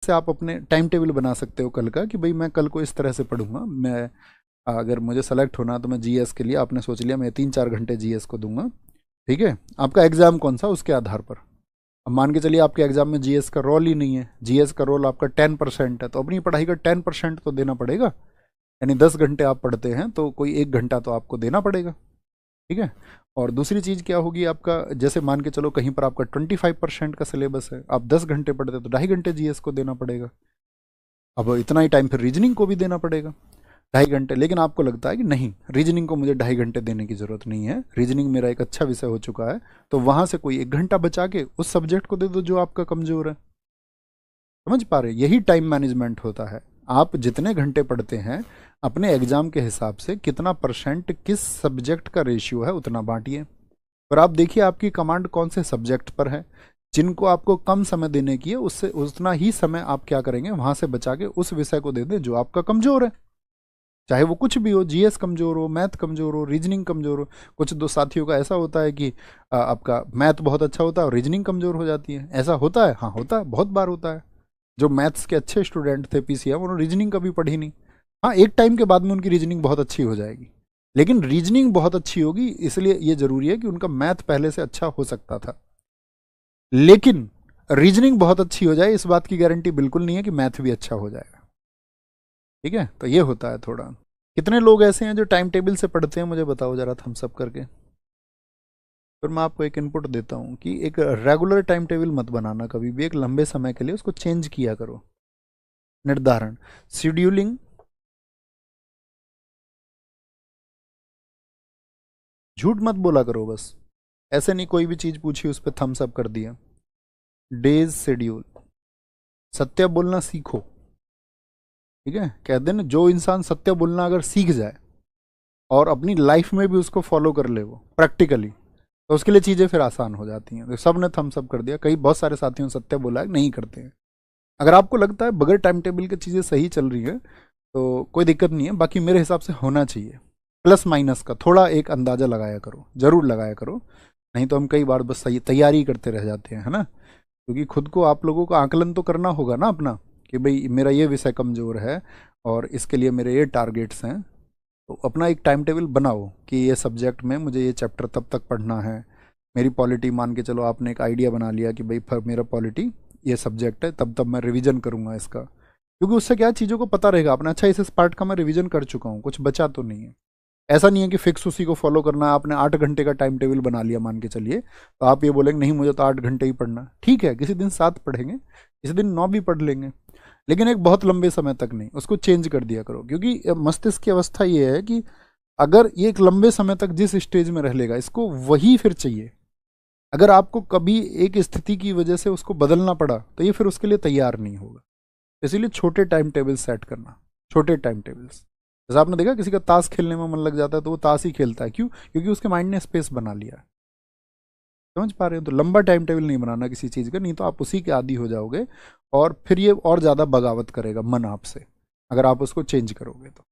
से आप अपने टाइम टेबल बना सकते हो कल का, कि भाई मैं कल को इस तरह से पढ़ूंगा। मैं अगर मुझे सेलेक्ट होना तो मैं जीएस के लिए, आपने सोच लिया मैं 3-4 घंटे जीएस को दूंगा, ठीक है। आपका एग्जाम कौन सा, उसके आधार पर। अब मान के चलिए आपके एग्जाम में जीएस का रोल ही नहीं है, जीएस का रोल आपका 10% है, तो अपनी पढ़ाई का 10% तो देना पड़ेगा। यानी 10 घंटे आप पढ़ते हैं तो कोई 1 घंटा तो आपको देना पड़ेगा, ठीक है। और दूसरी चीज़ क्या होगी आपका, जैसे मान के चलो कहीं पर आपका 25% का सिलेबस है, आप 10 घंटे पढ़ते तो 2.5 घंटे जीएस को देना पड़ेगा। अब इतना ही टाइम फिर रीजनिंग को भी देना पड़ेगा, 2.5 घंटे। लेकिन आपको लगता है कि नहीं, रीजनिंग को मुझे 2.5 घंटे देने की ज़रूरत नहीं है, रीजनिंग मेरा एक अच्छा विषय हो चुका है, तो वहाँ से कोई 1 घंटा बचा के उस सब्जेक्ट को दे दो जो आपका कमज़ोर है। समझ पा रहे, यही टाइम मैनेजमेंट होता है। आप जितने घंटे पढ़ते हैं अपने एग्जाम के हिसाब से कितना परसेंट किस सब्जेक्ट का रेशियो है उतना बांटिए। और आप देखिए आपकी कमांड कौन से सब्जेक्ट पर है, जिनको आपको कम समय देने की है उससे उतना ही समय आप क्या करेंगे, वहां से बचा के उस विषय को दे दें जो आपका कमजोर है। चाहे वो कुछ भी हो, जीएस कमजोर हो, मैथ कमजोर हो, रीजनिंग कमजोर हो। कुछ दो साथियों का ऐसा होता है कि आपका मैथ बहुत अच्छा होता है और रीजनिंग कमजोर हो जाती है, ऐसा होता है। हाँ होता है, बहुत बार होता है। जो मैथ्स के अच्छे स्टूडेंट थे पीसीएम, उन्होंने रीजनिंग कभी पढ़ी नहीं। हाँ, एक टाइम के बाद में उनकी रीजनिंग बहुत अच्छी हो जाएगी, लेकिन रीजनिंग बहुत अच्छी होगी इसलिए ये जरूरी है कि उनका मैथ पहले से अच्छा हो सकता था। लेकिन रीजनिंग बहुत अच्छी हो जाए इस बात की गारंटी बिल्कुल नहीं है कि मैथ भी अच्छा हो जाएगा, ठीक है। तो ये होता है थोड़ा। कितने लोग ऐसे हैं जो टाइम टेबल से पढ़ते हैं, मुझे बताओ जरा थम्स अप करके। फिर मैं आपको एक इनपुट देता हूँ कि एक रेगुलर टाइम टेबल मत बनाना कभी भी, एक लंबे समय के लिए उसको चेंज किया करो। निर्धारण, शेड्यूलिंग, झूठ मत बोला करो बस। ऐसे नहीं कोई भी चीज पूछी उस पर थम्स अप कर दिया। डेज शेड्यूल, सत्य बोलना सीखो, ठीक है। कहते हैं ना, जो इंसान सत्य बोलना अगर सीख जाए और अपनी लाइफ में भी उसको फॉलो कर ले वो प्रैक्टिकली, तो उसके लिए चीज़ें फिर आसान हो जाती हैं। तो सब ने थम्स अप कर दिया, कई बहुत सारे साथियों ने सत्य बोला है, नहीं करते हैं। अगर आपको लगता है बगैर टाइम टेबल की चीज़ें सही चल रही है तो कोई दिक्कत नहीं है, बाकी मेरे हिसाब से होना चाहिए। प्लस माइनस का थोड़ा एक अंदाज़ा लगाया करो, जरूर लगाया करो। नहीं तो हम कई बार बस सही तैयारी करते रह जाते हैं, है ना। क्योंकि खुद को आप लोगों को आकलन तो करना होगा ना अपना, कि भाई मेरा ये विषय कमज़ोर है और इसके लिए मेरे ये टारगेट्स हैं। तो अपना एक टाइम टेबल बनाओ कि ये सब्जेक्ट में मुझे ये चैप्टर तब तक पढ़ना है। मेरी पॉलिटी, मान के चलो आपने एक आइडिया बना लिया कि भाई मेरा पॉलिटी ये सब्जेक्ट है, तब तब मैं रिवीजन करूंगा इसका। क्योंकि उससे क्या चीज़ों को पता रहेगा अपना, अच्छा इस पार्ट का मैं रिवीजन कर चुका हूँ, कुछ बचा तो नहीं है। ऐसा नहीं है कि फिक्स उसी को फॉलो करना है। आपने 8 घंटे का टाइम टेबल बना लिया मान के चलिए, तो आप ये बोलेंगे नहीं मुझे तो 8 घंटे ही पढ़ना। ठीक है, किसी दिन 7 पढ़ेंगे, किसी दिन 9 भी पढ़ लेंगे, लेकिन एक बहुत लंबे समय तक नहीं। उसको चेंज कर दिया करो, क्योंकि मस्तिष्क की अवस्था ये है कि अगर ये एक लंबे समय तक जिस स्टेज में रह लेगा इसको वही फिर चाहिए। अगर आपको कभी एक स्थिति की वजह से उसको बदलना पड़ा तो ये फिर उसके लिए तैयार नहीं होगा। इसीलिए छोटे टाइम टेबल सेट करना, छोटे टाइम टेबल्स। जैसे आपने देखा किसी का ताश खेलने में मन लग जाता है तो वो ताश ही खेलता है, क्यों? क्योंकि उसके माइंड ने स्पेस बना लिया है। समझ पा रहे हो? तो लंबा टाइम टेबल नहीं बनाना किसी चीज़ का, नहीं तो आप उसी के आदी हो जाओगे और फिर ये और ज़्यादा बगावत करेगा मन आपसे, अगर आप उसको चेंज करोगे तो।